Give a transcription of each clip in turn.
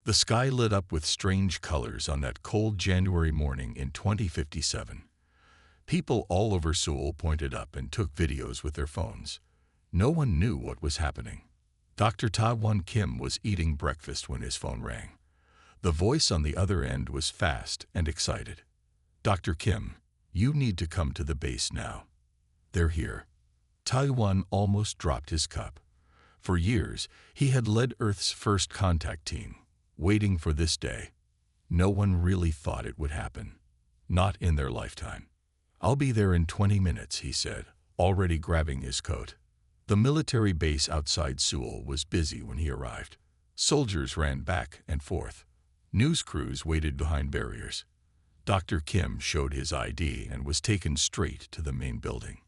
The sky lit up with strange colors on that cold January morning in 2057. People all over Seoul pointed up and took videos with their phones. No one knew what was happening. Dr. Ta-won Kim was eating breakfast when his phone rang. The voice on the other end was fast and excited. "Dr. Kim, you need to come to the base now. They're here." Ta-won almost dropped his cup. For years, he had led Earth's first contact team, waiting for this day. No one really thought it would happen. Not in their lifetime. "I'll be there in 20 minutes, he said, already grabbing his coat. The military base outside Seoul was busy when he arrived. Soldiers ran back and forth. News crews waited behind barriers. Dr. Kim showed his ID and was taken straight to the main building.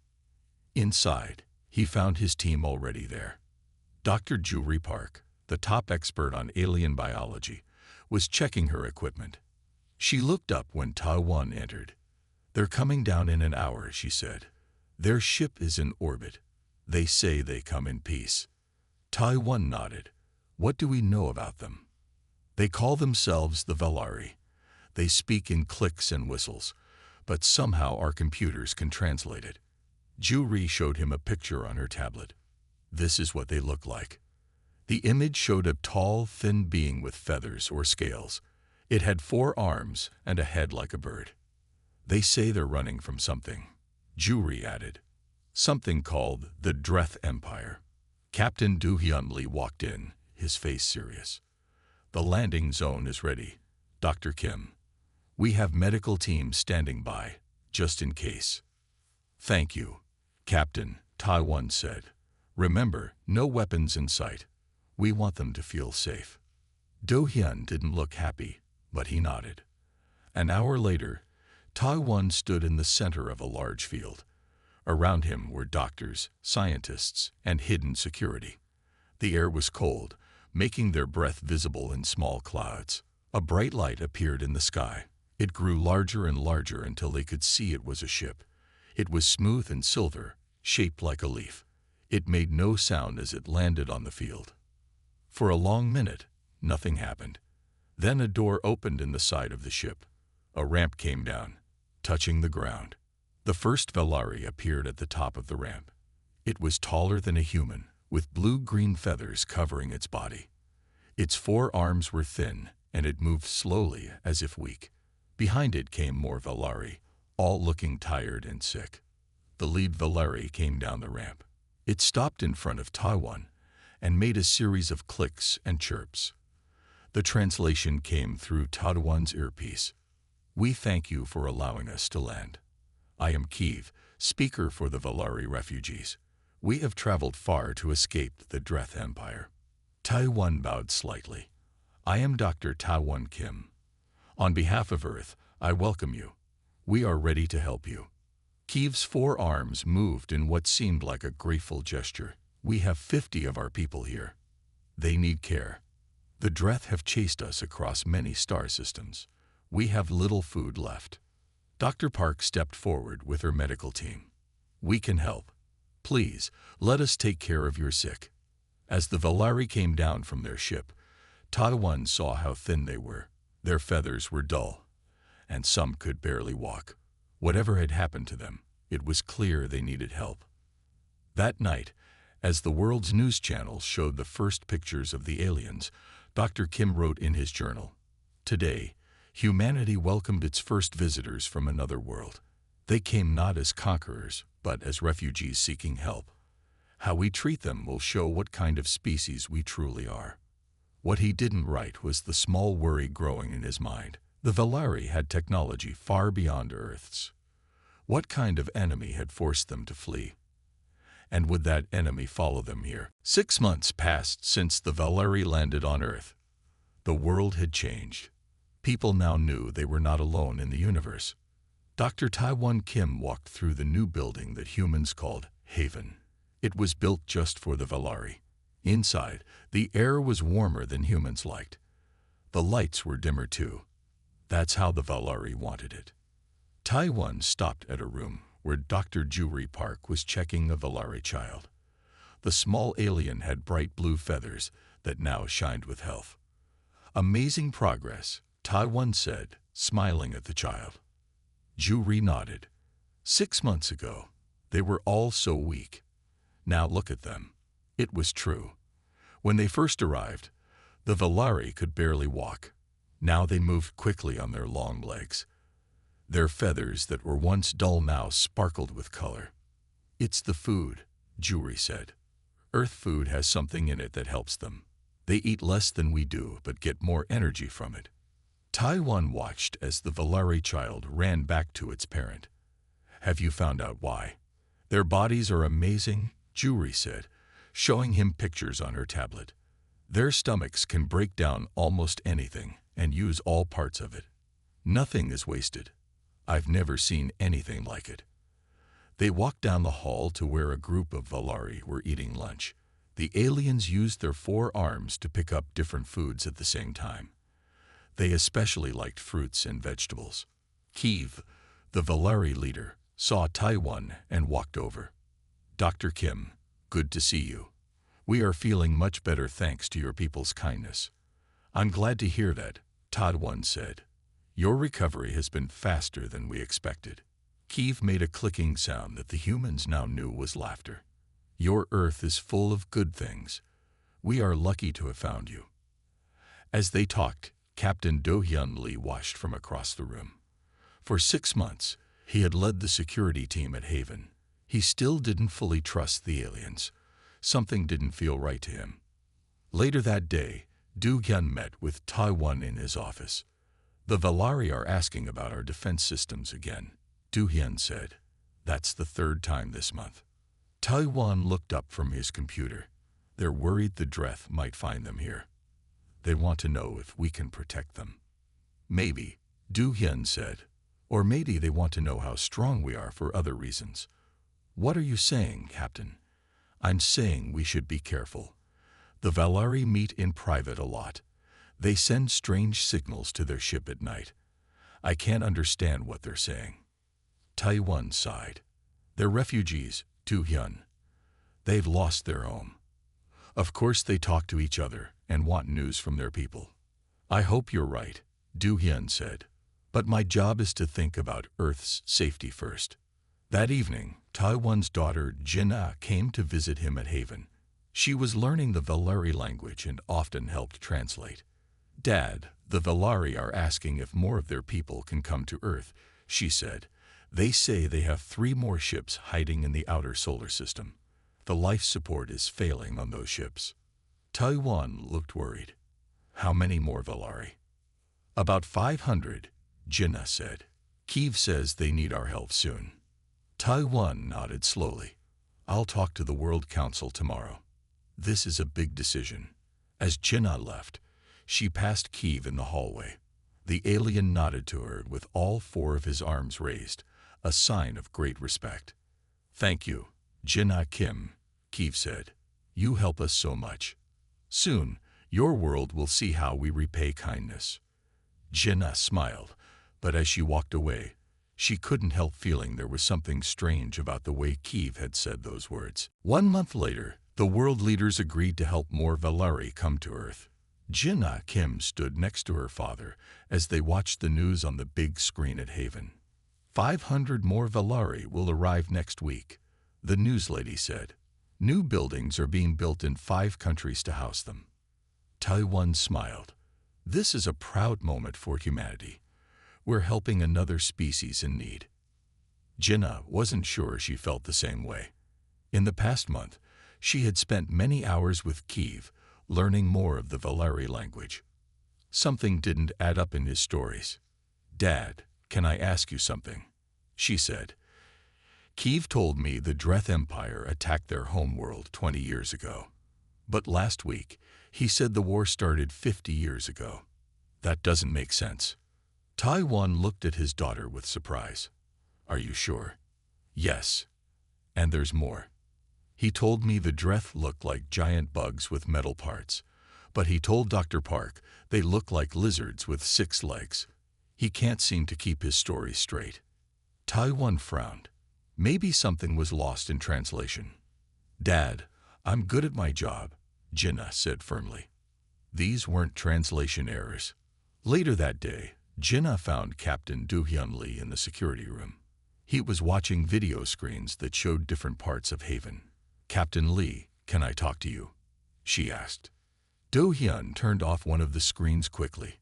Inside, he found his team already there. Dr. Joo-ri Park, the top expert on alien biology, was checking her equipment. She looked up when Ta-won entered. "They're coming down in an hour," she said. "Their ship is in orbit. They say they come in peace." Ta-won nodded. "What do we know about them?" "They call themselves the Valari. They speak in clicks and whistles, but somehow our computers can translate it." Joo-ri showed him a picture on her tablet. "This is what they look like." The image showed a tall, thin being with feathers or scales. It had 4 arms and a head like a bird. "They say they're running from something," Joo-ri added. "Something called the Dreth Empire." Captain Do-hyun Lee walked in, his face serious. "The landing zone is ready, Dr. Kim. We have medical teams standing by, just in case." "Thank you, Captain," Ta-won said. "Remember, no weapons in sight. We want them to feel safe." Do-hyun didn't look happy, but he nodded. An hour later, Ta-won stood in the center of a large field. Around him were doctors, scientists, and hidden security. The air was cold, making their breath visible in small clouds. A bright light appeared in the sky. It grew larger and larger until they could see it was a ship. It was smooth and silver, shaped like a leaf. It made no sound as it landed on the field. For a long minute, nothing happened. Then a door opened in the side of the ship. A ramp came down, touching the ground. The first Valari appeared at the top of the ramp. It was taller than a human, with blue-green feathers covering its body. Its 4 arms were thin, and it moved slowly as if weak. Behind it came more Valari, all looking tired and sick. The lead Valari came down the ramp. It stopped in front of Ta-won and made a series of clicks and chirps. The translation came through Ta-won's earpiece. "We thank you for allowing us to land. I am Kiev, speaker for the Valari refugees. We have traveled far to escape the Dreth Empire." Ta-won bowed slightly. "I am Dr. Ta-won Kim. On behalf of Earth, I welcome you. We are ready to help you." Kiev's 4 arms moved in what seemed like a grateful gesture. "We have 50 of our people here. They need care. The Dreth have chased us across many star systems. We have little food left." Dr. Park stepped forward with her medical team. "We can help. Please, let us take care of your sick." As the Valari came down from their ship, Ta-won saw how thin they were. Their feathers were dull, and some could barely walk. Whatever had happened to them, it was clear they needed help. That night, as the world's news channels showed the first pictures of the aliens, Dr. Kim wrote in his journal, "Today, humanity welcomed its first visitors from another world. They came not as conquerors, but as refugees seeking help. How we treat them will show what kind of species we truly are." What he didn't write was the small worry growing in his mind. The Valari had technology far beyond Earth's. What kind of enemy had forced them to flee? And would that enemy follow them here? 6 months passed since the Valari landed on Earth. The world had changed. People now knew they were not alone in the universe. Dr. Ta-won Kim walked through the new building that humans called Haven. It was built just for the Valari. Inside, the air was warmer than humans liked. The lights were dimmer too. That's how the Valari wanted it. Ta-won stopped at a room where Dr. Joo-ri Park was checking a Valari child. The small alien had bright blue feathers that now shined with health. Amazing progress, Taiwan said, smiling at the child. Juri nodded. 6 months ago, they were all so weak. Now look at them. It was true. When they first arrived, the Valari could barely walk. Now they moved quickly on their long legs. Their feathers that were once dull now sparkled with color. It's the food, Juri said. Earth food has something in it that helps them. They eat less than we do, but get more energy from it. Taiwan watched as the Valari child ran back to its parent. Have you found out why? Their bodies are amazing, Juri said, showing him pictures on her tablet. Their stomachs can break down almost anything and use all parts of it. Nothing is wasted. I've never seen anything like it. They walked down the hall to where a group of Valari were eating lunch. The aliens used their 4 arms to pick up different foods at the same time. They especially liked fruits and vegetables. Kiev, the Valari leader, saw Taiwan and walked over. Dr. Kim, good to see you. We are feeling much better thanks to your people's kindness. I'm glad to hear that, Taiwan said. Your recovery has been faster than we expected. Kiev made a clicking sound that the humans now knew was laughter. Your Earth is full of good things. We are lucky to have found you. As they talked, Captain Do-hyun Lee watched from across the room. For 6 months, he had led the security team at Haven. He still didn't fully trust the aliens. Something didn't feel right to him. Later that day, Do-hyun met with Taiwan in his office. The Valari are asking about our defense systems again, Do-hyun said. That's the 3rd time this month. Taiwan looked up from his computer. They're worried the Dreth might find them here. They want to know if we can protect them. Maybe, Do-hyun said. Or maybe they want to know how strong we are for other reasons. What are you saying, Captain? I'm saying we should be careful. The Valari meet in private a lot. They send strange signals to their ship at night. I can't understand what they're saying. Taiwan sighed. They're refugees, Do-hyun. They've lost their home. Of course they talk to each other and want news from their people. I hope you're right, Do-hyun said. But my job is to think about Earth's safety first. That evening, Taiwan's daughter Jinna came to visit him at Haven. She was learning the Valari language and often helped translate. Dad, the Valari are asking if more of their people can come to Earth, she said. They say they have 3 more ships hiding in the outer solar system. The life support is failing on those ships. Taiwan looked worried. How many more Valari? About 500, Jinna said. Kiev says they need our help soon. Taiwan nodded slowly. I'll talk to the World Council tomorrow. This is a big decision. As Jinna left, she passed Kiev in the hallway. The alien nodded to her with all 4 of his arms raised, a sign of great respect. Thank you, Jinna Kim, Kiev said. You help us so much. Soon, your world will see how we repay kindness. Jinna smiled, but as she walked away, she couldn't help feeling there was something strange about the way Kiev had said those words. 1 month later, the world leaders agreed to help more Valari come to Earth. Jinna Kim stood next to her father as they watched the news on the big screen at Haven. 500 more Valari will arrive next week, the news lady said. New buildings are being built in 5 countries to house them. Taiwan smiled. This is a proud moment for humanity. We're helping another species in need. Jinna wasn't sure she felt the same way. In the past month, she had spent many hours with Kiev, learning more of the Valari language. Something didn't add up in his stories. Dad, can I ask you something? She said. Kiev told me the Dreth Empire attacked their homeworld 20 years ago. But last week, he said the war started 50 years ago. That doesn't make sense. Taiwan looked at his daughter with surprise. Are you sure? Yes. And there's more. He told me the Dreth looked like giant bugs with metal parts, but he told Dr. Park they look like lizards with 6 legs. He can't seem to keep his story straight. Taiwan frowned. Maybe something was lost in translation. Dad, I'm good at my job, Jinna said firmly. These weren't translation errors. Later that day, Jinnah found Captain Do-hyun Lee in the security room. He was watching video screens that showed different parts of Haven. "Captain Lee, can I talk to you?" she asked. Do-hyun turned off one of the screens quickly.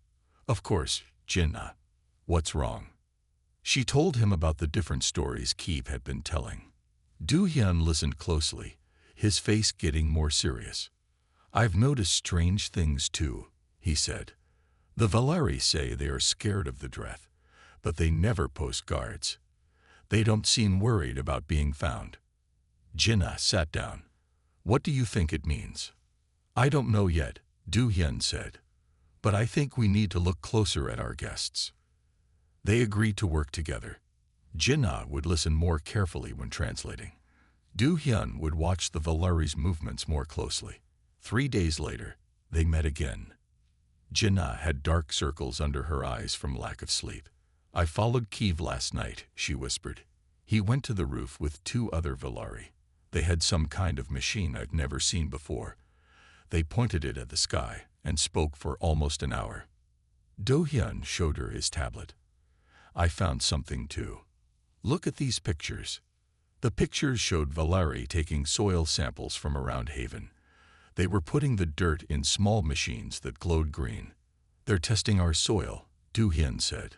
"Of course, Jinnah. What's wrong?" She told him about the different stories Kiev had been telling. Do-hyun listened closely, his face getting more serious. "I've noticed strange things too," he said. "The Valari say they are scared of the Dreth, but they never post guards. They don't seem worried about being found." Jinnah sat down. "What do you think it means?" "I don't know yet," Do-hyun said. "But I think we need to look closer at our guests." They agreed to work together. Jinnah would listen more carefully when translating. Do-hyun would watch the Valari's movements more closely. 3 days later, they met again. Jinnah had dark circles under her eyes from lack of sleep. "I followed Kiev last night," she whispered. "He went to the roof with 2 other Valari. They had some kind of machine I've never seen before. They pointed it at the sky and spoke for almost an hour." Do-hyun showed her his tablet. "I found something too. Look at these pictures." The pictures showed Valari taking soil samples from around Haven. They were putting the dirt in small machines that glowed green. "They're testing our soil," Do-hyun said.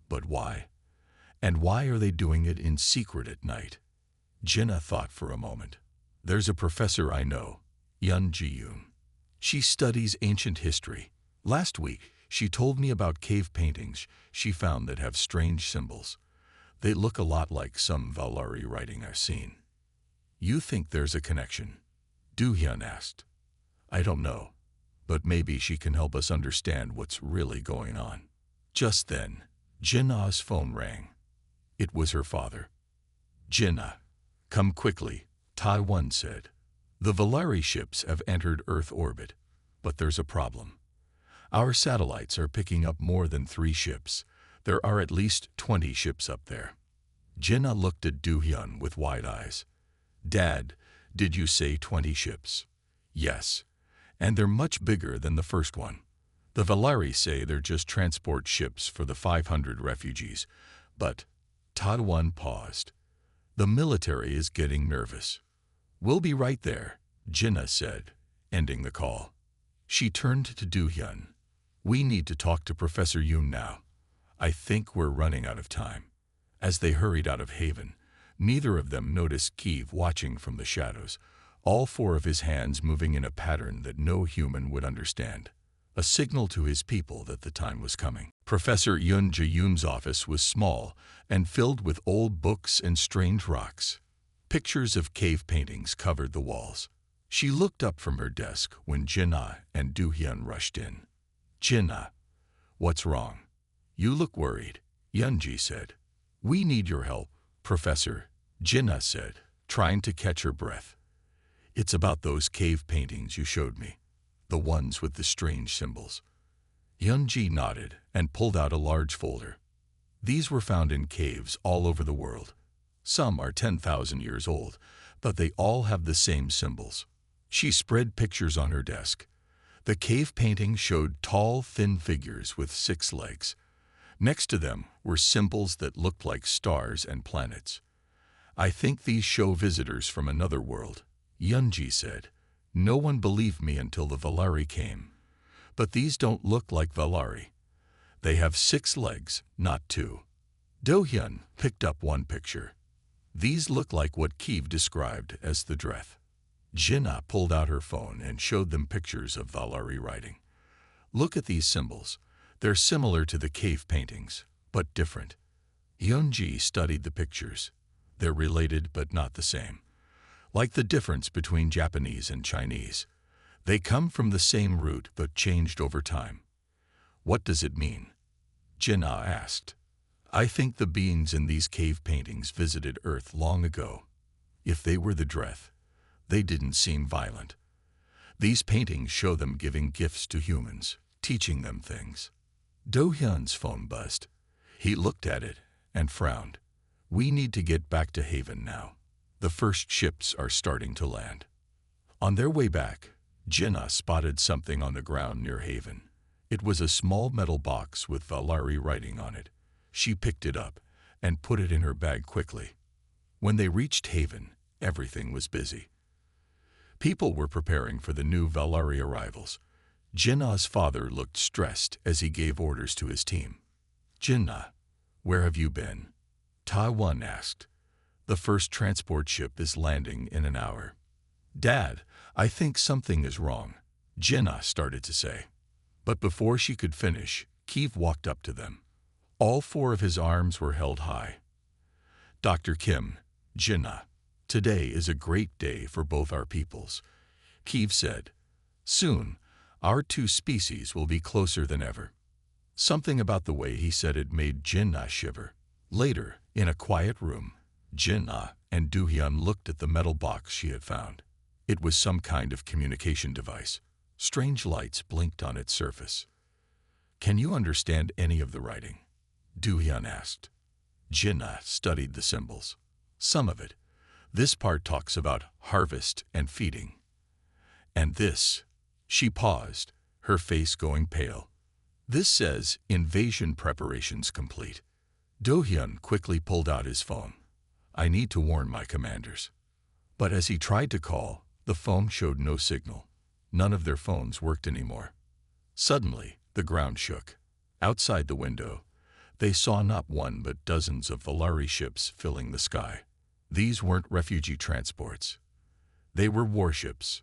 "But why? And why are they doing it in secret at night?" Jinnah thought for a moment. "There's a professor I know, Yun Ji-yoon. She studies ancient history. Last week, she told me about cave paintings she found that have strange symbols. They look a lot like some Valari writing I've seen." "You think there's a connection?" Do-hyun asked. "I don't know, but maybe she can help us understand what's really going on." Just then, Jinnah's phone rang. It was her father. "Jinnah, come quickly," Taiwan said. "The Valari ships have entered Earth orbit, but there's a problem. Our satellites are picking up more than 3 ships. There are at least 20 ships up there." Jinnah looked at Do-hyun with wide eyes. "Dad, did you say 20 ships?" "Yes, and they're much bigger than the first one. The Valari say they're just transport ships for the 500 refugees, but..." Taiwan paused. "The military is getting nervous." "We'll be right there," Jinnah said, ending the call. She turned to Do-hyun. "We need to talk to Professor Yoon now. I think we're running out of time." As they hurried out of Haven, neither of them noticed Kiev watching from the shadows, all 4 of his hands moving in a pattern that no human would understand, a signal to his people that the time was coming. Professor Yun Ji-yoon's office was small and filled with old books and strange rocks. Pictures of cave paintings covered the walls. She looked up from her desk when Jinnah and Do-hyun rushed in. "Jinnah, what's wrong? You look worried," Yunji said. "We need your help, Professor," Jinnah said, trying to catch her breath. "It's about those cave paintings you showed me, the ones with the strange symbols." Yunji nodded and pulled out a large folder. "These were found in caves all over the world. Some are 10,000 years old, but they all have the same symbols." She spread pictures on her desk. The cave paintings showed tall, thin figures with 6 legs. Next to them were symbols that looked like stars and planets. "I think these show visitors from another world," Yunji said. "No one believed me until the Valari came. But these don't look like Valari. They have 6 legs, not 2. Do-hyun picked up one picture. "These look like what Kiev described as the Dreth." Jinnah pulled out her phone and showed them pictures of Valari writing. "Look at these symbols. They're similar to the cave paintings, but different." Yunji studied the pictures. "They're related but not the same. Like the difference between Japanese and Chinese. They come from the same root but changed over time." "What does it mean?" Jinnah asked. "I think the beings in these cave paintings visited Earth long ago. If they were the Dreth, they didn't seem violent. These paintings show them giving gifts to humans, teaching them things." Do-hyun's phone buzzed. He looked at it and frowned. "We need to get back to Haven now. The first ships are starting to land." On their way back, Jinnah spotted something on the ground near Haven. It was a small metal box with Valari writing on it. She picked it up and put it in her bag quickly. When they reached Haven, everything was busy. People were preparing for the new Valari arrivals. Jinnah's father looked stressed as he gave orders to his team. "Jinnah, where have you been?" Ta-1 asked. "The first transport ship is landing in an hour." "Dad, I think something is wrong," Jinnah started to say. But before she could finish, Kiev walked up to them. All four of his arms were held high. "Dr. Kim, Jinnah, today is a great day for both our peoples," Kiev said. "Soon, our two species will be closer than ever." Something about the way he said it made Jinnah shiver. Later, in a quiet room, Jinnah and Do-hyun looked at the metal box she had found. It was some kind of communication device. Strange lights blinked on its surface. "Can you understand any of the writing?" Do-hyun asked. Jinnah studied the symbols. "Some of it. This part talks about harvest and feeding. And this," she paused, her face going pale. "This says invasion preparations complete." Do-hyun quickly pulled out his phone. "I need to warn my commanders." But as he tried to call, the phone showed no signal. None of their phones worked anymore. Suddenly, the ground shook. Outside the window, they saw not one but dozens of Valari ships filling the sky. These weren't refugee transports. They were warships.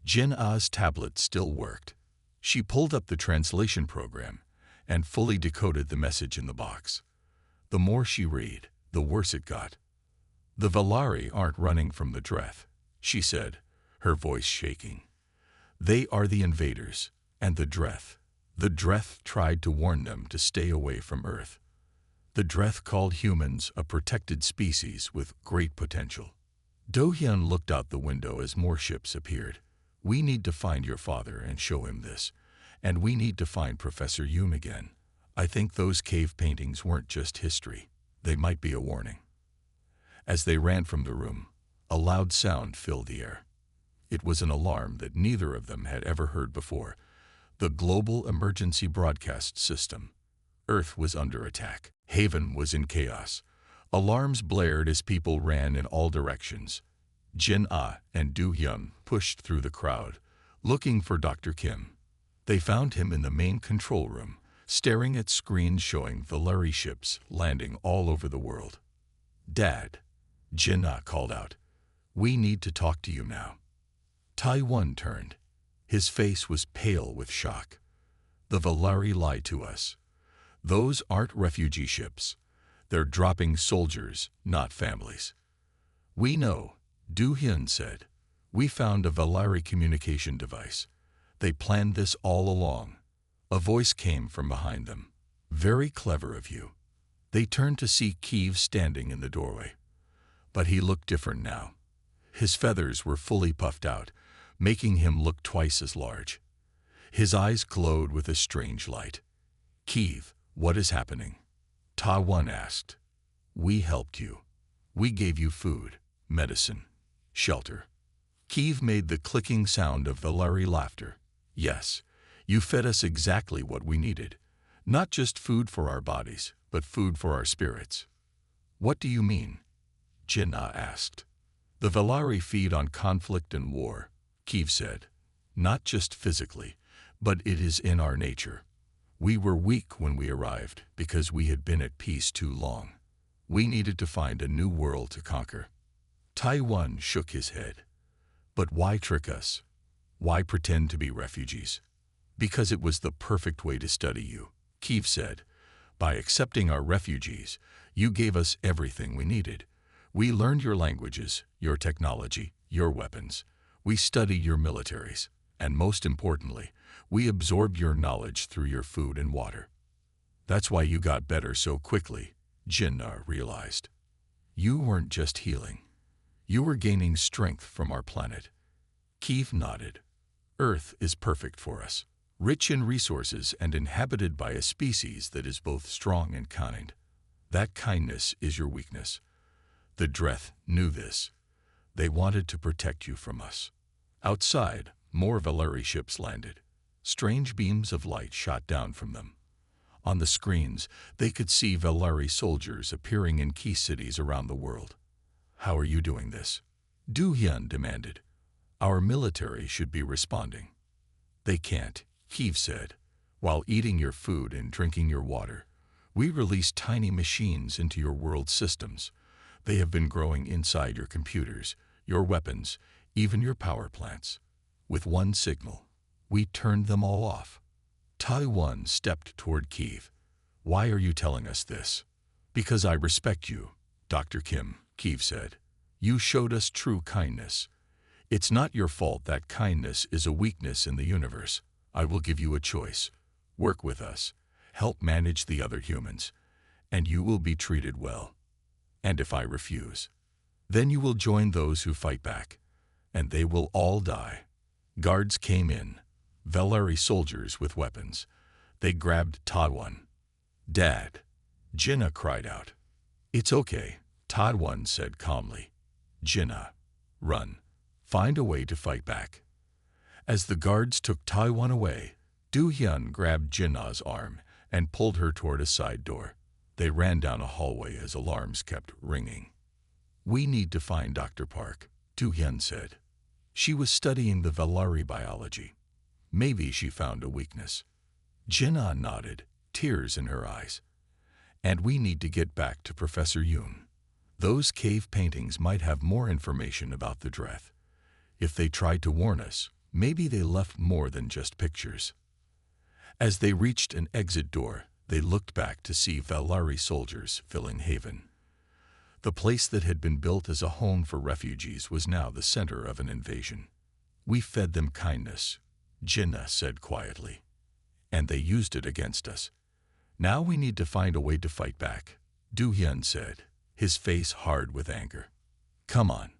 Jinnah's tablet still worked. She pulled up the translation program and fully decoded the message in the box. The more she read, the worse it got. "The Valari aren't running from the Dreth," she said, her voice shaking. "They are the invaders, and the Dreth tried to warn them to stay away from Earth. The Dreth called humans a protected species with great potential." Do-hyun looked out the window as more ships appeared. "We need to find your father and show him this. And we need to find Professor Yoon again. I think those cave paintings weren't just history. They might be a warning." As they ran from the room, a loud sound filled the air. It was an alarm that neither of them had ever heard before. The global emergency broadcast system. Earth was under attack. Haven was in chaos. Alarms blared as people ran in all directions. Jinnah and Do-hyun pushed through the crowd, looking for Dr. Kim. They found him in the main control room, staring at screens showing Valari ships landing all over the world. "Dad," Jinnah called out, "we need to talk to you now." Tai-1 turned. His face was pale with shock. "The Valari lie to us. Those aren't refugee ships. They're dropping soldiers, not families." "We know," Do-hyun said. "We found a Valari communication device. They planned this all along." A voice came from behind them. "Very clever of you." They turned to see Kiev standing in the doorway. But he looked different now. His feathers were fully puffed out, making him look twice as large. His eyes glowed with a strange light. "Kiev, what is happening?" Ta-1 asked. "We helped you. We gave you food, medicine, shelter." Kiev made the clicking sound of Valari laughter. "Yes, you fed us exactly what we needed. Not just food for our bodies, but food for our spirits." "What do you mean?" Jinnah asked. "The Valari feed on conflict and war," Kiev said. "Not just physically, but it is in our nature. We were weak when we arrived because we had been at peace too long. We needed to find a new world to conquer." Tai-1 shook his head. "But why trick us? Why pretend to be refugees?" "Because it was the perfect way to study you," Kiev said. "By accepting our refugees, you gave us everything we needed. We learned your languages, your technology, your weapons. We studied your militaries. And most importantly, we absorbed your knowledge through your food and water. That's why you got better so quickly," Jinnah realized. "You weren't just healing. You were gaining strength from our planet." Kiev nodded. "Earth is perfect for us, rich in resources and inhabited by a species that is both strong and kind. That kindness is your weakness. The Dreth knew this. They wanted to protect you from us. Outside, More Valari ships landed. Strange beams of light shot down from them. On the screens, they could see Valari soldiers appearing in key cities around the world. "How are you doing this?" Du Hyun demanded. "Our military should be responding." "They can't," Kiev said. "While eating your food and drinking your water, we release tiny machines into your world systems. They have been growing inside your computers, your weapons, even your power plants. With one signal, we turned them all off." Taiwan stepped toward Kiev. "Why are you telling us this?" "Because I respect you, Dr. Kim," Kiev said. "You showed us true kindness. It's not your fault that kindness is a weakness in the universe. I will give you a choice. Work with us, help manage the other humans, and you will be treated well. And if I refuse, then you will join those who fight back, and they will all die." Guards came in, Valari soldiers with weapons. They grabbed Taiwan. "Dad," Jinnah cried out. "It's okay," Taiwan said calmly. "Jinnah, run. Find a way to fight back." As the guards took Taiwan away, Du Hyun grabbed Jinnah's arm and pulled her toward a side door. They ran down a hallway as alarms kept ringing. "We need to find Dr. Park," Du Hyun said. "She was studying the Valari biology. Maybe she found a weakness." Jinnah nodded, tears in her eyes. "And we need to get back to Professor Yoon. Those cave paintings might have more information about the Dreth. If they tried to warn us, maybe they left more than just pictures." As they reached an exit door, they looked back to see Valari soldiers filling Haven. The place that had been built as a home for refugees was now the center of an invasion. "We fed them kindness," Jinnah said quietly, "and they used it against us. Now we need to find a way to fight back," Du Hyun said, his face hard with anger. "Come on.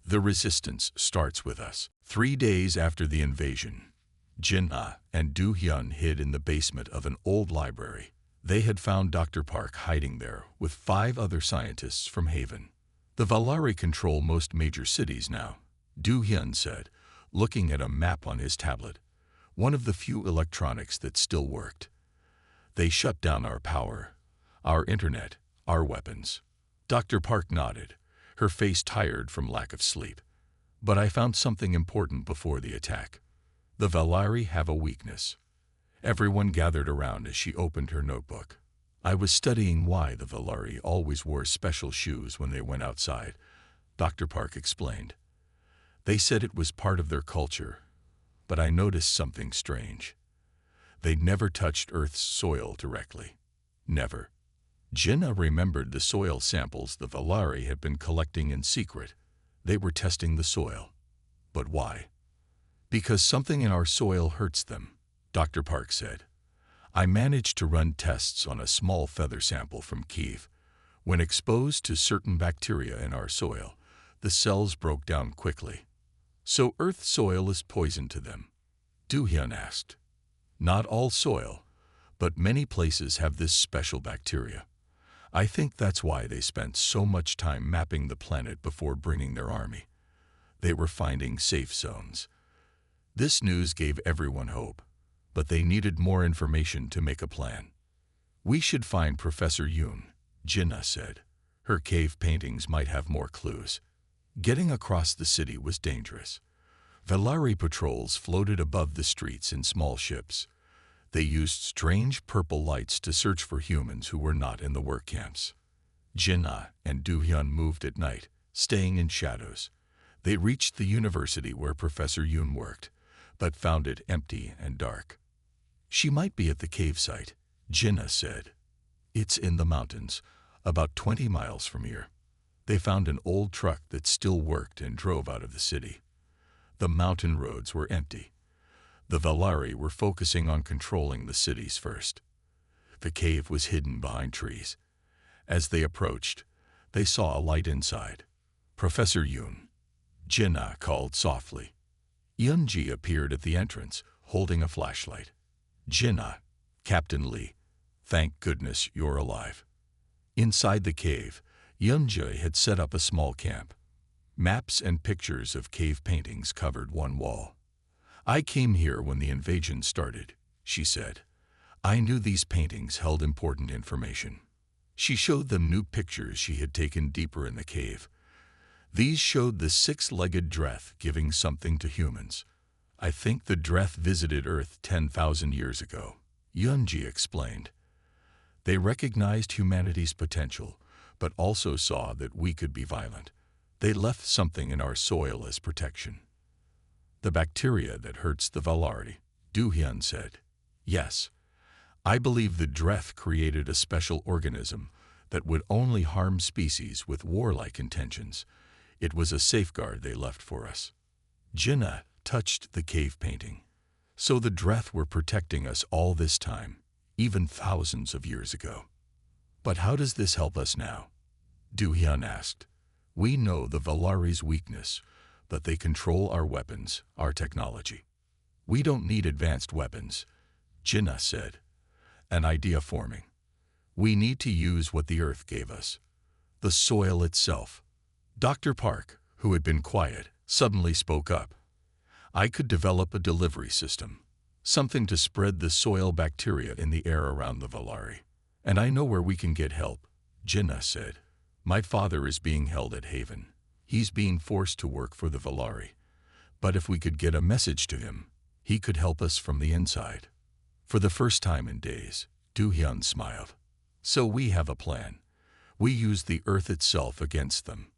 The resistance starts with us." 3 days after the invasion, Jinnah and Du Hyun hid in the basement of an old library. They had found Dr. Park hiding there with 5 other scientists from Haven. "The Valari control most major cities now," Du Hyun said, looking at a map on his tablet, one of the few electronics that still worked. "They shut down our power, our internet, our weapons." Dr. Park nodded, her face tired from lack of sleep. "But I found something important before the attack. The Valari have a weakness." Everyone gathered around as she opened her notebook. "I was studying why the Valari always wore special shoes when they went outside," Dr. Park explained. "They said it was part of their culture, but I noticed something strange. They never touched Earth's soil directly. Never." Jinnah remembered the soil samples the Valari had been collecting in secret. They were testing the soil. But why? "Because something in our soil hurts them," Dr. Park said. "I managed to run tests on a small feather sample from Kiev. When exposed to certain bacteria in our soil, the cells broke down quickly. So Earth soil is poison to them?" Du Hyun asked. "Not all soil, but many places have this special bacteria. I think that's why they spent so much time mapping the planet before bringing their army. They were finding safe zones." This news gave everyone hope, but they needed more information to make a plan. "We should find Professor Yoon," Jinnah said. "Her cave paintings might have more clues." Getting across the city was dangerous. Valari patrols floated above the streets in small ships. They used strange purple lights to search for humans who were not in the work camps. Jinnah and Du Hyun moved at night, staying in shadows. They reached the university where Professor Yoon worked, but found it empty and dark. "She might be at the cave site," Jinnah said. "It's in the mountains, about 20 miles from here." They found an old truck that still worked and drove out of the city. The mountain roads were empty. The Valari were focusing on controlling the cities first. The cave was hidden behind trees. As they approached, they saw a light inside. "Professor Yoon," Jinnah called softly. Yoonji appeared at the entrance, holding a flashlight. "Jinnah, Captain Lee, thank goodness you're alive." Inside the cave, Yoonji had set up a small camp. Maps and pictures of cave paintings covered one wall. I came here when the invasion started, she said. I knew these paintings held important information. She showed them new pictures she had taken deeper in the cave. These showed the six-legged Dreth giving something to humans. I think the Dreth visited Earth 10,000 years ago, Yunji explained. They recognized humanity's potential, but also saw that we could be violent. They left something in our soil as protection. The bacteria that hurts the Valari, Du-hyun said. Yes. I believe the Dreth created a special organism that would only harm species with warlike intentions. It was a safeguard they left for us. Jinnah touched the cave painting. So the Dreth were protecting us all this time, even thousands of years ago. But how does this help us now? Du-hyun asked. We know the Valari's weakness, but they control our weapons, our technology. We don't need advanced weapons, Jinnah said. An idea forming. We need to use what the Earth gave us. The soil itself. Dr. Park, who had been quiet, suddenly spoke up. I could develop a delivery system, something to spread the soil bacteria in the air around the Valari. And I know where we can get help, Jinnah said. My father is being held at Haven. He's being forced to work for the Valari. But if we could get a message to him, he could help us from the inside. For the first time in days, Du-hyun smiled. So we have a plan. We use the Earth itself against them.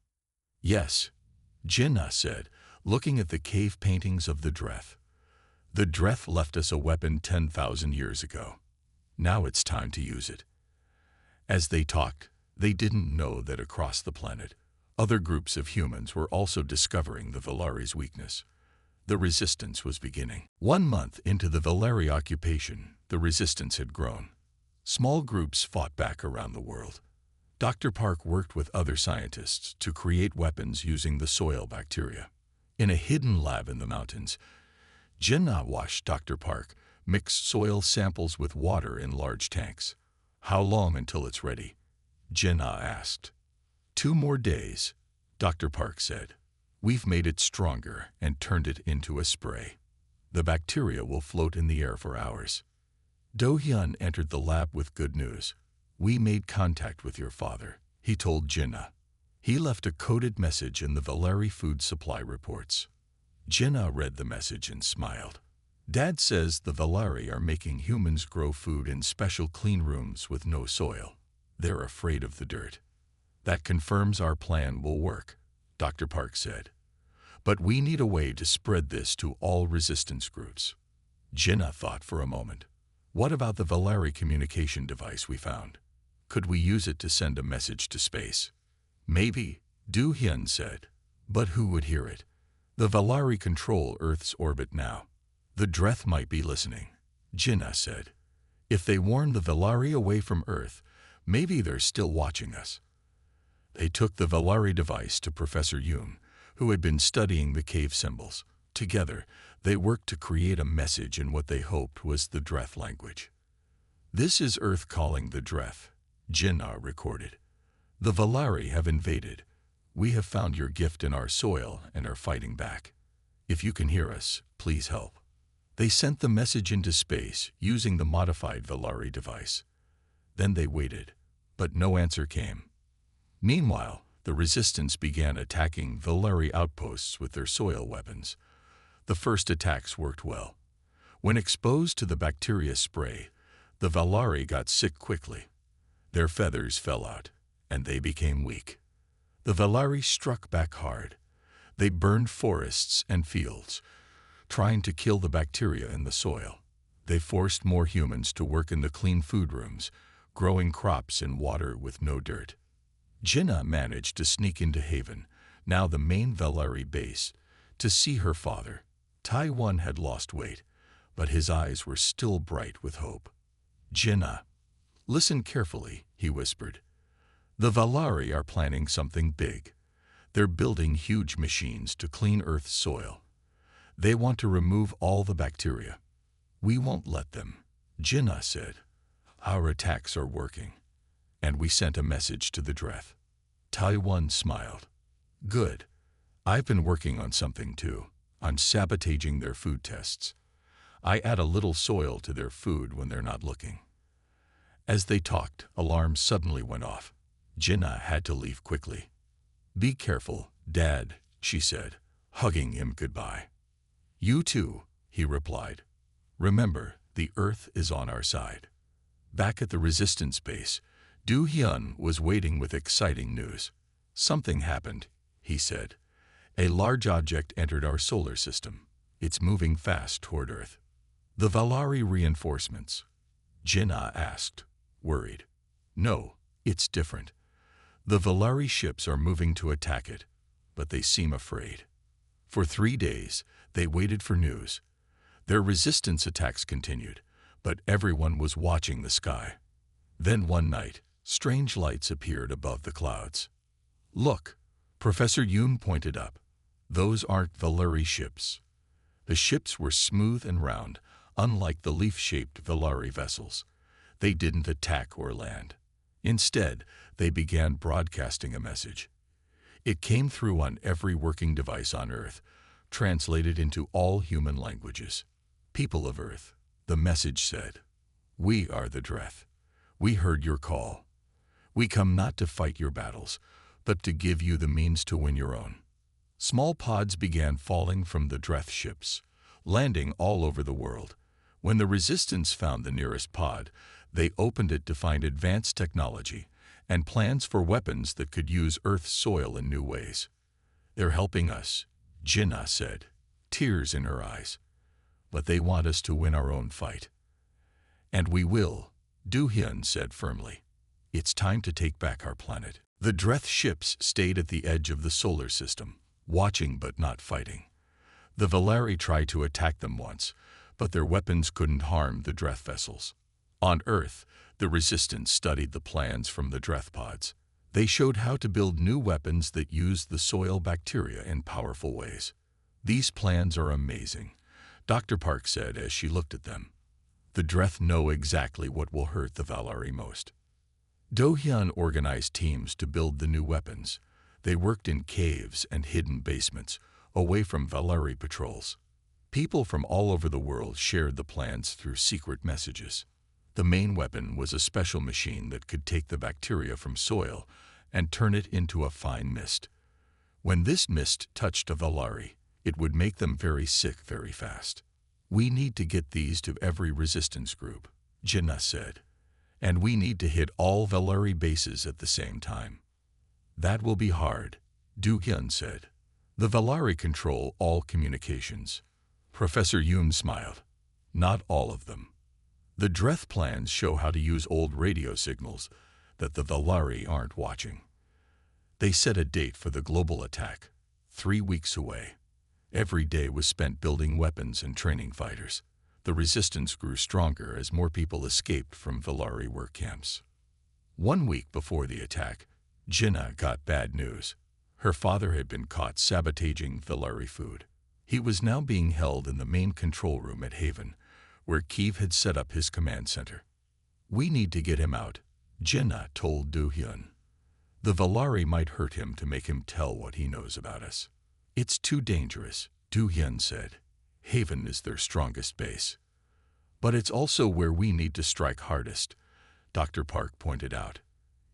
Yes, Jinnah said, looking at the cave paintings of the Dreth. The Dreth left us a weapon 10,000 years ago. Now it's time to use it. As they talked, they didn't know that across the planet, other groups of humans were also discovering the Valari's weakness. The resistance was beginning. 1 month into the Valari occupation, the resistance had grown. Small groups fought back around the world. Dr. Park worked with other scientists to create weapons using the soil bacteria. In a hidden lab in the mountains, Jinnah watched Dr. Park mix soil samples with water in large tanks. How long until it's ready? Jinnah asked. 2 more days, Dr. Park said. We've made it stronger and turned it into a spray. The bacteria will float in the air for hours. Do-hyun entered the lab with good news. We made contact with your father, he told Jinnah. He left a coded message in the Valari food supply reports. Jinnah read the message and smiled. Dad says the Valari are making humans grow food in special clean rooms with no soil. They're afraid of the dirt. That confirms our plan will work, Dr. Park said. But we need a way to spread this to all resistance groups. Jinnah thought for a moment. What about the Valari communication device we found? Could we use it to send a message to space? Maybe, Du-hyun said. But who would hear it? The Valari control Earth's orbit now. The Dreth might be listening, Jinnah said. If they warn the Valari away from Earth, maybe they're still watching us. They took the Valari device to Professor Yoon, who had been studying the cave symbols. Together, they worked to create a message in what they hoped was the Dreth language. This is Earth calling the Dreth, Jinnah recorded. The Valari have invaded. We have found your gift in our soil and are fighting back. If you can hear us, please help. They sent the message into space using the modified Valari device. Then they waited, but no answer came. Meanwhile, the resistance began attacking Valari outposts with their soil weapons. The first attacks worked well. When exposed to the bacteria spray, the Valari got sick quickly. Their feathers fell out, and they became weak. The Valari struck back hard. They burned forests and fields, trying to kill the bacteria in the soil. They forced more humans to work in the clean food rooms, growing crops in water with no dirt. Jinnah managed to sneak into Haven, now the main Valari base, to see her father. Taiwan had lost weight, but his eyes were still bright with hope. Jinnah, listen carefully, he whispered. The Valari are planning something big. They're building huge machines to clean Earth's soil. They want to remove all the bacteria. We won't let them, Jinnah said. Our attacks are working. And we sent a message to the Dreth. Taiwan smiled. Good. I've been working on something too. on sabotaging their food tests. I add a little soil to their food when they're not looking." As they talked, alarms suddenly went off. Jinnah had to leave quickly. "Be careful, Dad," she said, hugging him goodbye. "You too," he replied. "Remember, the Earth is on our side." Back at the resistance base, Do-hyun was waiting with exciting news. "Something happened," he said. "A large object entered our solar system. It's moving fast toward Earth." "The Valari reinforcements?" Jinnah asked, worried. "No, it's different. The Valari ships are moving to attack it, but they seem afraid." For 3 days, they waited for news. Their resistance attacks continued, but everyone was watching the sky. Then one night, strange lights appeared above the clouds. "Look," Professor Yoon pointed up. "Those aren't Valari ships." The ships were smooth and round, unlike the leaf-shaped Valari vessels. They didn't attack or land. Instead, they began broadcasting a message. It came through on every working device on Earth, translated into all human languages. "People of Earth," the message said, "we are the Dreth. We heard your call. We come not to fight your battles, but to give you the means to win your own." Small pods began falling from the Dreth ships, landing all over the world. When the resistance found the nearest pod, they opened it to find advanced technology and plans for weapons that could use Earth's soil in new ways. "They're helping us," Jinnah said, tears in her eyes. "But they want us to win our own fight." "And we will," Do-hyun said firmly. "It's time to take back our planet." The Dreth ships stayed at the edge of the solar system, watching but not fighting. The Valari tried to attack them once, but their weapons couldn't harm the Dreth vessels. On Earth, the resistance studied the plans from the Dreth pods. They showed how to build new weapons that used the soil bacteria in powerful ways. "These plans are amazing," Dr. Park said as she looked at them. "The Dreth know exactly what will hurt the Valari most." Do-hyun organized teams to build the new weapons. They worked in caves and hidden basements, away from Valari patrols. People from all over the world shared the plans through secret messages. The main weapon was a special machine that could take the bacteria from soil and turn it into a fine mist. When this mist touched a Valari, it would make them very sick very fast. "We need to get these to every resistance group," Jinnah said. "And we need to hit all Valari bases at the same time." "That will be hard," Do-hyun said. "The Valari control all communications." Professor Yoon smiled. "Not all of them. The Dreth plans show how to use old radio signals that the Valari aren't watching." They set a date for the global attack, 3 weeks away. Every day was spent building weapons and training fighters. The resistance grew stronger as more people escaped from Valari work camps. 1 week before the attack, Jinnah got bad news. Her father had been caught sabotaging Valari food. He was now being held in the main control room at Haven, where Kiev had set up his command center. "We need to get him out," Jinnah told Do-hyun. "The Valari might hurt him to make him tell what he knows about us." "It's too dangerous," Do-hyun said. "Haven is their strongest base." "But it's also where we need to strike hardest," Dr. Park pointed out.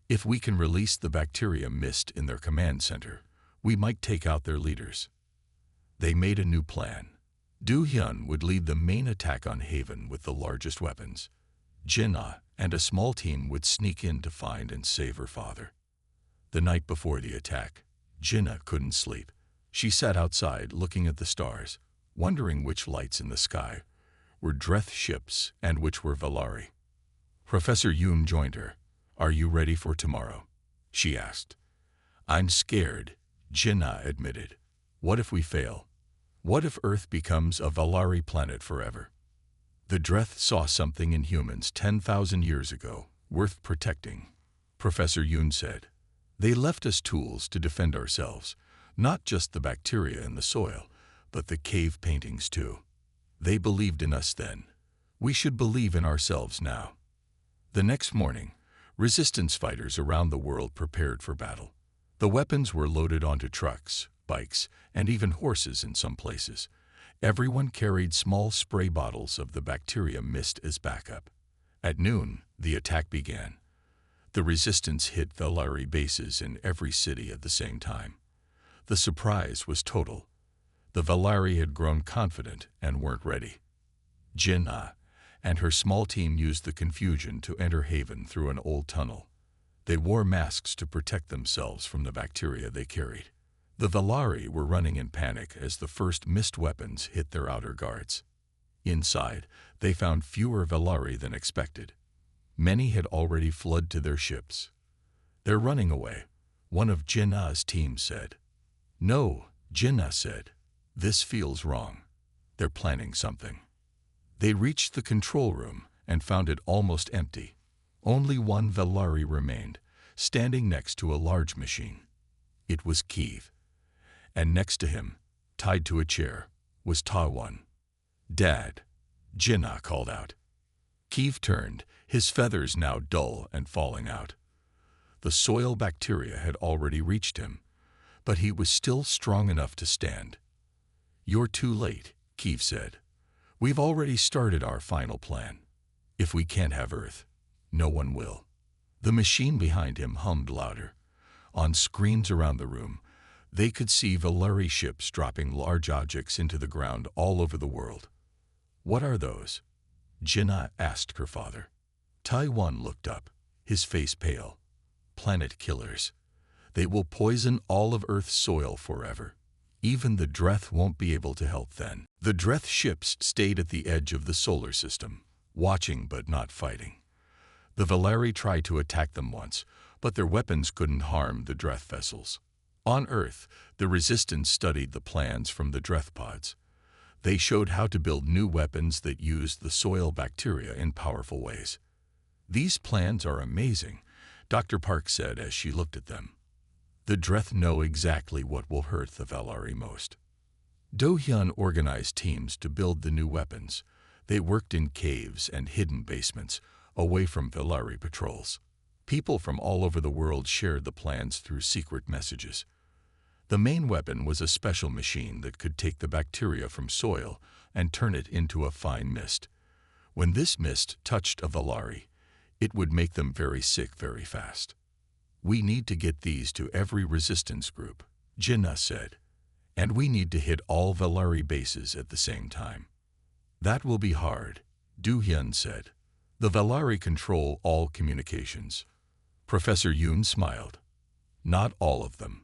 "If we can release the bacteria mist in their command center, we might take out their leaders." They made a new plan. Do-hyun would lead the main attack on Haven with the largest weapons. Jinnah and a small team would sneak in to find and save her father. The night before the attack, Jinnah couldn't sleep. She sat outside looking at the stars, wondering which lights in the sky were Dreth ships and which were Valari. Professor Yoon joined her. "Are you ready for tomorrow?" she asked. "I'm scared," Jinnah admitted. "What if we fail? What if Earth becomes a Valari planet forever?" "The Dreth saw something in humans 10,000 years ago, worth protecting," Professor Yoon said. "They left us tools to defend ourselves, not just the bacteria in the soil, but the cave paintings too. They believed in us then. We should believe in ourselves now." The next morning, resistance fighters around the world prepared for battle. The weapons were loaded onto trucks, bikes, and even horses in some places. Everyone carried small spray bottles of the bacteria mist as backup. At noon, the attack began. The resistance hit Valari bases in every city at the same time. The surprise was total. The Valari had grown confident and weren't ready. Jinnah and her small team used the confusion to enter Haven through an old tunnel. They wore masks to protect themselves from the bacteria they carried. The Valari were running in panic as the first mist weapons hit their outer guards. Inside, they found fewer Valari than expected. Many had already fled to their ships. "They're running away," one of Jinnah's team said. "No," Jinnah said. "This feels wrong. They're planning something." They reached the control room and found it almost empty. Only one Valari remained, standing next to a large machine. It was Kiev. And next to him, tied to a chair, was Taiwan. "Dad," Jinnah called out. Kiev turned, his feathers now dull and falling out. The soil bacteria had already reached him, but he was still strong enough to stand. "You're too late," Kiev said. "We've already started our final plan. If we can't have Earth, no one will." The machine behind him hummed louder. On screens around the room, they could see Valari ships dropping large objects into the ground all over the world. "What are those?" Jinnah asked her father. Taiwan looked up, his face pale. "Planet killers. They will poison all of Earth's soil forever. Even the Dreth won't be able to help then." The Dreth ships stayed at the edge of the solar system, watching but not fighting. The Valari tried to attack them once, but their weapons couldn't harm the Dreth vessels. On Earth, the Resistance studied the plans from the Dreth pods. They showed how to build new weapons that used the soil bacteria in powerful ways. "These plans are amazing," Dr. Park said as she looked at them. "The Dreth know exactly what will hurt the Valari most." Do-hyun organized teams to build the new weapons. They worked in caves and hidden basements, away from Valari patrols. People from all over the world shared the plans through secret messages. The main weapon was a special machine that could take the bacteria from soil and turn it into a fine mist. When this mist touched a Valari, it would make them very sick very fast. "We need to get these to every resistance group," Jinnah said. "And we need to hit all Valari bases at the same time." "That will be hard," Do-hyun said. "The Valari control all communications." Professor Yoon smiled. "Not all of them.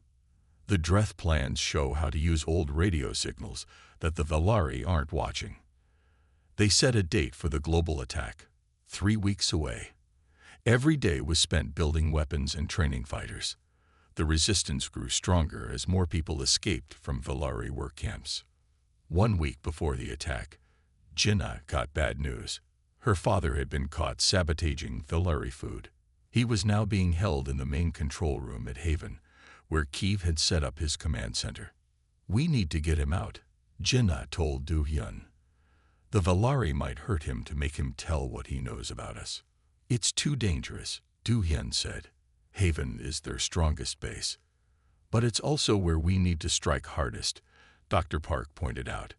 The Dreth plans show how to use old radio signals that the Valari aren't watching." They set a date for the global attack, 3 weeks away. Every day was spent building weapons and training fighters. The resistance grew stronger as more people escaped from Valari work camps. 1 week before the attack, Jinnah got bad news. Her father had been caught sabotaging Valari food. He was now being held in the main control room at Haven, where Kiev had set up his command center. "We need to get him out," Jinnah told Do-hyun. "The Valari might hurt him to make him tell what he knows about us." "It's too dangerous," Do-hyun said. "Haven is their strongest base. But it's also where we need to strike hardest," Dr. Park pointed out.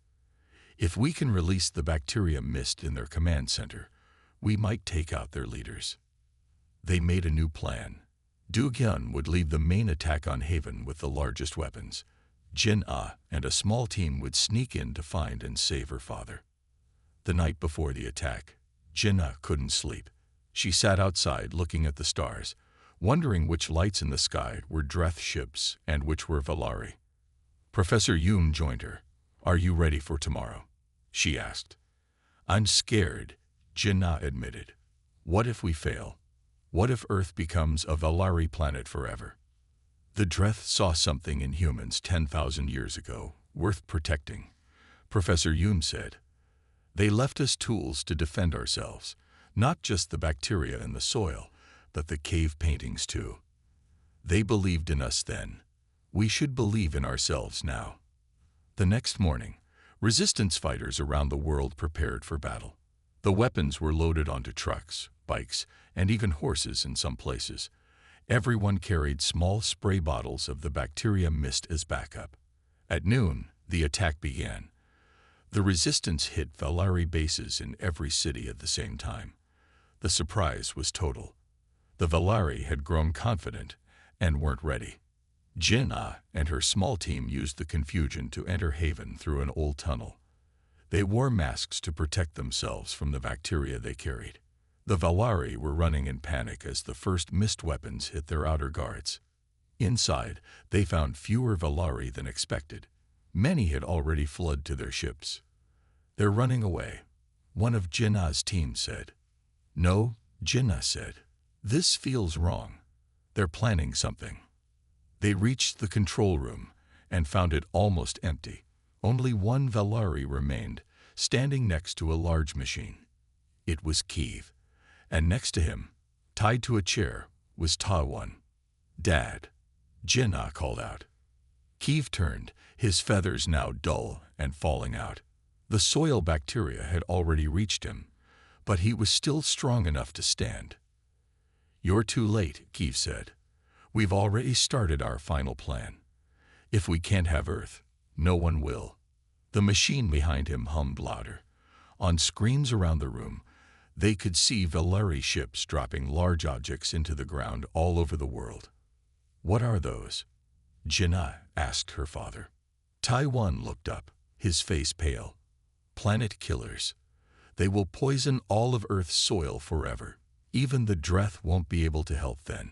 "If we can release the bacteria mist in their command center, we might take out their leaders." They made a new plan. Do-hyun would lead the main attack on Haven with the largest weapons. Jinnah and a small team would sneak in to find and save her father. The night before the attack, Jinnah couldn't sleep. She sat outside looking at the stars, wondering which lights in the sky were Dreth ships and which were Valari. Professor Yoon joined her. "Are you ready for tomorrow?" she asked. "I'm scared," Jinnah admitted. "What if we fail? What if Earth becomes a Valari planet forever?" "The Dreth saw something in humans 10,000 years ago, worth protecting," Professor Yoon said. "They left us tools to defend ourselves, not just the bacteria in the soil, but the cave paintings too. They believed in us then. We should believe in ourselves now." The next morning, resistance fighters around the world prepared for battle. The weapons were loaded onto trucks, bikes, and even horses in some places. Everyone carried small spray bottles of the bacteria mist as backup. At noon, the attack began. The resistance hit Valari bases in every city at the same time. The surprise was total. The Valari had grown confident and weren't ready. Jinnah and her small team used the confusion to enter Haven through an old tunnel. They wore masks to protect themselves from the bacteria they carried. The Valari were running in panic as the first mist weapons hit their outer guards. Inside, they found fewer Valari than expected. Many had already fled to their ships. "They're running away," one of Jinnah's team said. "No," Jinnah said. "This feels wrong. They're planning something." They reached the control room and found it almost empty. Only one Valari remained, standing next to a large machine. It was Kiev, and next to him, tied to a chair, was Tawan. "Dad," Jinnah called out. Kiev turned, his feathers now dull and falling out. The soil bacteria had already reached him, but he was still strong enough to stand. "You're too late," Kiev said. "We've already started our final plan. If we can't have Earth, no one will." The machine behind him hummed louder. On screens around the room, they could see Valari ships dropping large objects into the ground all over the world. "What are those?" Jinnah asked her father. Taiwan looked up, his face pale. "Planet killers. They will poison all of Earth's soil forever. Even the Dreth won't be able to help then."